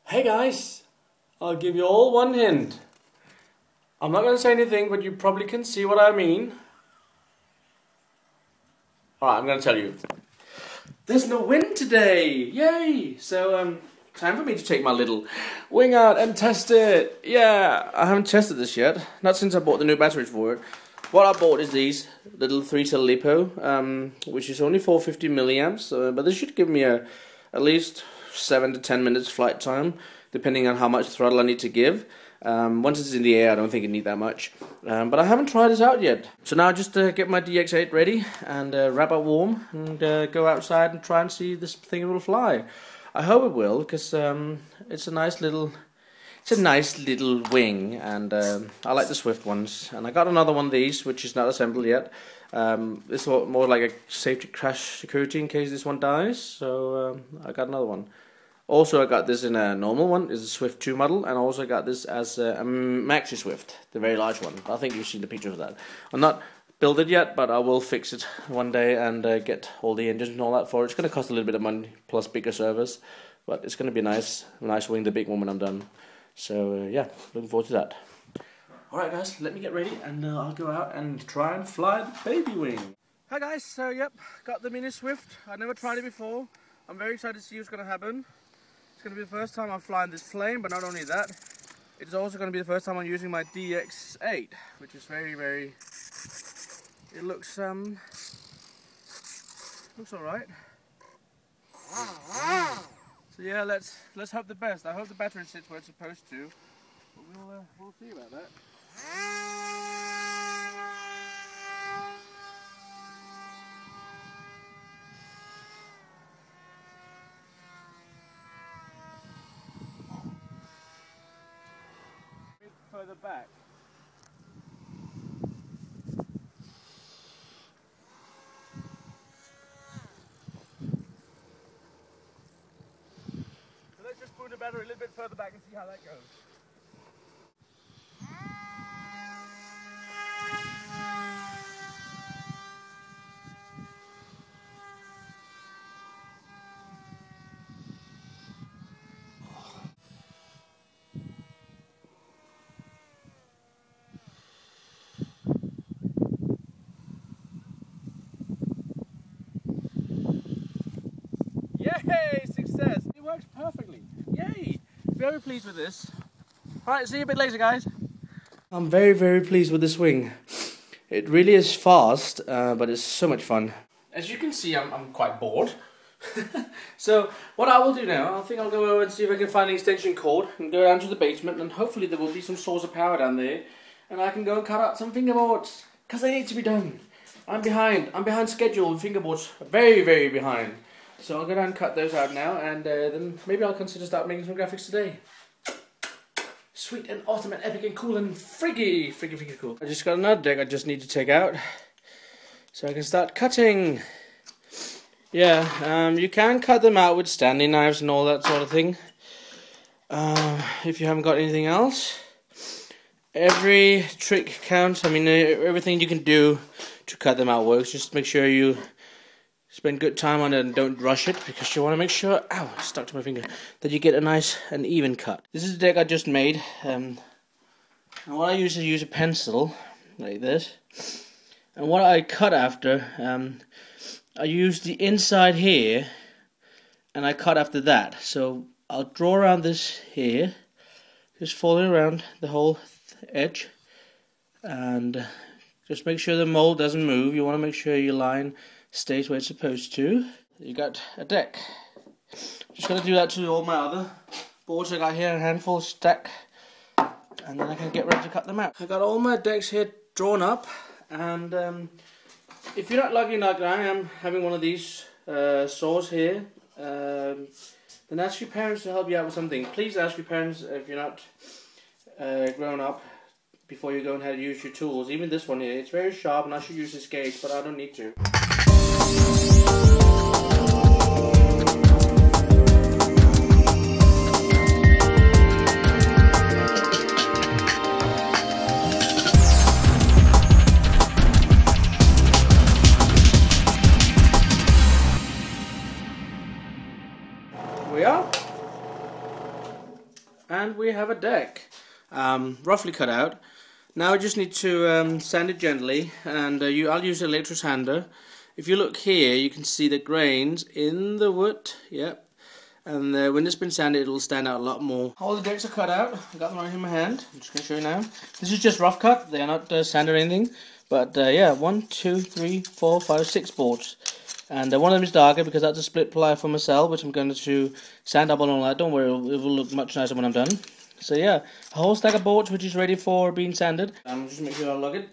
Hey guys, I'll give you all one hint. I'm not going to say anything, but you probably can see what I mean. Alright, I'm going to tell you. There's no wind today! Yay! So, time for me to take my little wing out and test it. Yeah, I haven't tested this yet. Not since I bought the new batteries for it. What I bought is these little 3-cell LiPo, which is only 450 milliamps, but this should give me at least 7 to 10 minutes flight time, depending on how much throttle I need to give. Once it's in the air, I don't think it needs that much. But I haven't tried this out yet. So now just get my DX8 ready and wrap up warm and go outside and try and see if this thing will fly. I hope it will, because it's a nice little wing, and I like the Swift ones. And I got another one of these, which is not assembled yet. This is more like a safety crash security in case this one dies. So I got another one. Also, I got this in a normal one, is a Swift 2 model, and also got this as a Maxi Swift, the very large one. I think you've seen the picture of that. I'm not built it yet, but I will fix it one day and get all the engines and all that for it. It's going to cost a little bit of money, plus bigger service, but it's going to be a nice wing, the big one when I'm done. So yeah, looking forward to that. Alright guys, let me get ready and I'll go out and try and fly the baby wing. Hi guys, so yep, got the Mini Swift. I've never tried it before. I'm very excited to see what's going to happen. It's going to be the first time I'm flying this plane, but not only that, it's also going to be the first time I'm using my DX8, which is very, it looks alright. So yeah, let's hope the best. I hope the battery sits where it's supposed to, but we'll see about that. Further back. So let's just put the battery a little bit further back and see how that goes. Yay! Success! It works perfectly. Yay! Very pleased with this. Alright, see you a bit later, guys. I'm very pleased with this wing. It really is fast, but it's so much fun. As you can see, I'm quite bored. So, what I will do now, I think I'll go over and see if I can find an extension cord and go down to the basement, and hopefully there will be some source of power down there, and I can go and cut out some fingerboards, because they need to be done. I'm behind schedule with fingerboards, very behind. So I'll go down and cut those out now, and then maybe I'll consider start making some graphics today. Sweet and awesome and epic and cool and freaky cool. I just got another deck I just need to take out, so I can start cutting. Yeah, you can cut them out with standing knives and all that sort of thing. If you haven't got anything else. Every trick counts. I mean, everything you can do to cut them out works. Just make sure you spend good time on it and don't rush it, because you want to make sure, ow, it stuck to my finger, that you get a nice and even cut. This is the deck I just made, and what I usually use a pencil, like this, and what I cut after, I use the inside here, and I cut after that. So I'll draw around this here, just fold it around the whole edge, and just make sure the mold doesn't move. You want to make sure your line stays where it's supposed to. You got a deck. Just gonna do that to all my other boards I got here, a handful stack, and then I can get ready to cut them out. I got all my decks here drawn up, and if you're not lucky like I am, having one of these saws here, then ask your parents to help you out with something. Please ask your parents if you're not grown up before you go and how to use your tools. Even this one here, it's very sharp, and I should use this gauge, but I don't need to. Here we are. And we have a deck, roughly cut out. Now I just need to sand it gently, and I'll use an electric sander. If you look here, you can see the grains in the wood. Yep. And when it's been sanded, it'll stand out a lot more. All the decks are cut out. I've got them right in my hand. I'm just going to show you now. This is just rough cut. They are not sanded or anything. But yeah, 1, 2, 3, 4, 5, 6 boards. And one of them is darker because that's a split ply from a cell, which I'm going to sand up and all that. Don't worry, it will look much nicer when I'm done. So yeah, a whole stack of boards which is ready for being sanded. Just make sure I lug it.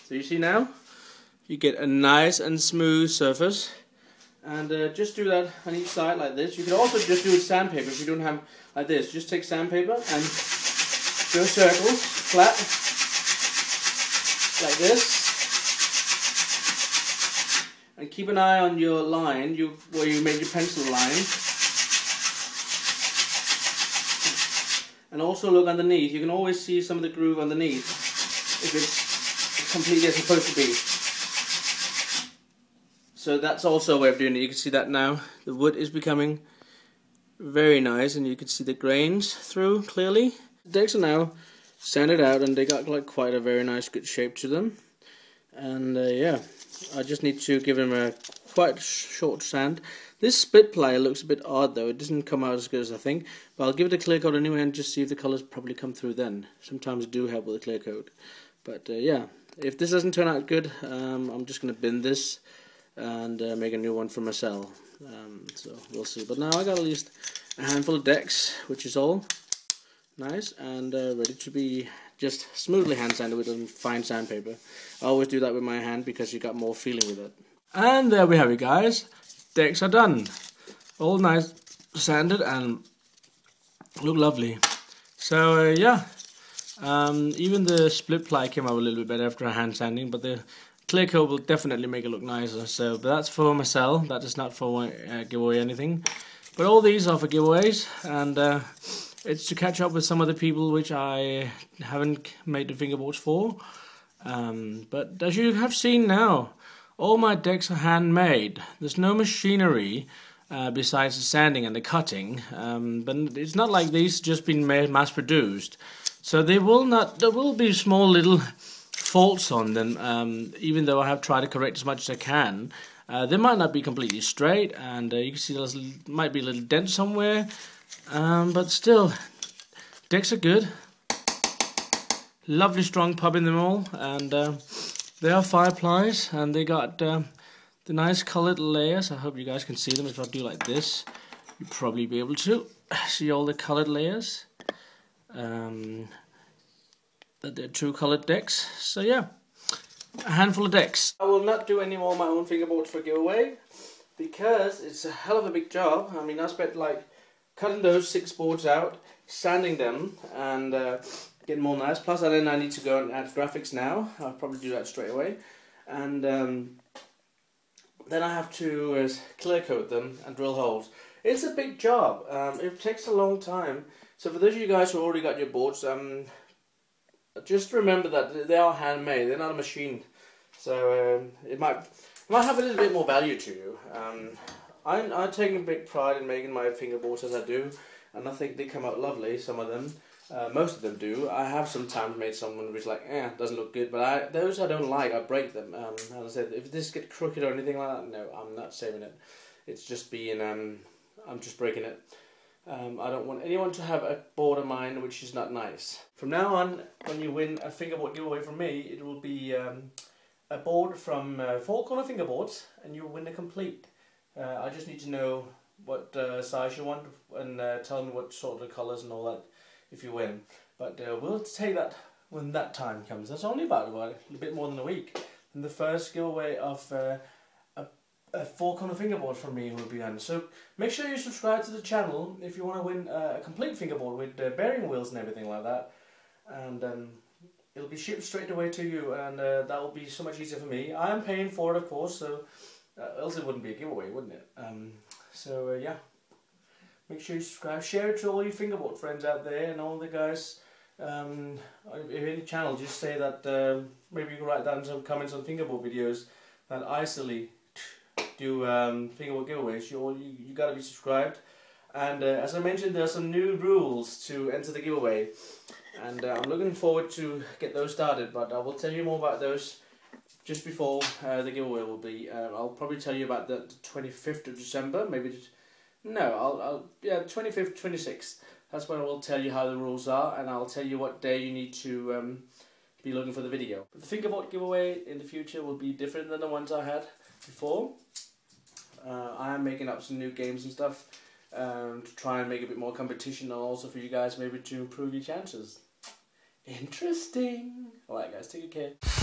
So you see now, you get a nice and smooth surface. And just do that on each side like this. You can also just do it with sandpaper if you don't have like this. Just take sandpaper and do circles flat like this. And keep an eye on your line, where you made your pencil line. And also look underneath. You can always see some of the groove underneath if it's completely as supposed to be. So that's also a way of doing it. You can see that now. The wood is becoming very nice, and you can see the grains through clearly. The decks are now sanded out, and they got like quite a very nice good shape to them. And yeah, I just need to give them a quite short sand. This split ply looks a bit odd though. It doesn't come out as good as I think. But I'll give it a clear coat anyway and just see if the colours probably come through then. Sometimes do help with a clear coat. But yeah, if this doesn't turn out good, I'm just going to bin this and make a new one for myself. So we'll see. But now I got at least a handful of decks, which is all nice and ready to be just smoothly hand sanded with a fine sandpaper. I always do that with my hand because you got more feeling with it. And there we have it, guys. Decks are done. All nice sanded and look lovely. So yeah, even the split ply came out a little bit better after a hand sanding, but the clear coat will definitely make it look nicer. So, but that's for myself. That is not for giveaway anything. But all these are for giveaways, and it's to catch up with some of the people which I haven't made the fingerboards for. But as you have seen now, all my decks are handmade. There's no machinery besides the sanding and the cutting. But it's not like these just been mass produced. So there will be small little faults on them, even though I have tried to correct as much as I can. They might not be completely straight, and you can see there might be a little dent somewhere, but still, decks are good. Lovely strong pub in them all, and they are 5 plies, and they got the nice coloured layers. I hope you guys can see them. If I do like this, you'll probably be able to see all the coloured layers. They're 2 coloured decks. So yeah, a handful of decks. I will not do any more of my own fingerboards for giveaway because it's a hell of a big job. I mean, I spent like cutting those 6 boards out, sanding them, and getting more nice. Plus, then I need to go and add graphics now. I'll probably do that straight away, and then I have to clear coat them and drill holes. It's a big job. It takes a long time. So for those of you guys who already got your boards, just remember that they are handmade. They're not a machine, so it might have a little bit more value to you. I'm taking a big pride in making my fingerboards as I do, and I think they come out lovely. Some of them, most of them do. I have sometimes made someone which like, doesn't look good, but those I don't like, I break them. As I said, if this gets crooked or anything like that, no, I'm not saving it. It's just being, I'm just breaking it. I don't want anyone to have a board of mine which is not nice. From now on, when you win a fingerboard giveaway from me, it will be a board from 4 Corner Fingerboards, and you'll win a complete. I just need to know what size you want, and tell me what sort of colours and all that if you win. But we'll take that when that time comes. That's only about a bit more than a week. And the first giveaway of a 4 Corner Fingerboard from me will be on. So make sure you subscribe to the channel if you want to win a complete fingerboard with bearing wheels and everything like that. And it'll be shipped straight away to you, and that will be so much easier for me. I am paying for it, of course, so else it wouldn't be a giveaway, wouldn't it? So yeah, make sure you subscribe, share it to all your fingerboard friends out there, and all the guys if any channel, just say that maybe you can write down some comments on fingerboard videos that Izilly do fingerboard giveaways. You gotta be subscribed. And as I mentioned, there are some new rules to enter the giveaway, and I'm looking forward to get those started. But I will tell you more about those just before the giveaway will be. I'll probably tell you about the 25th of December, maybe. No, yeah, 25th, 26th. That's when I will tell you how the rules are, and I'll tell you what day you need to be looking for the video. But the fingerboard giveaway in the future will be different than the ones I had before. I am making up some new games and stuff to try and make a bit more competition, and also for you guys maybe to improve your chances. Interesting. Alright guys, take good care.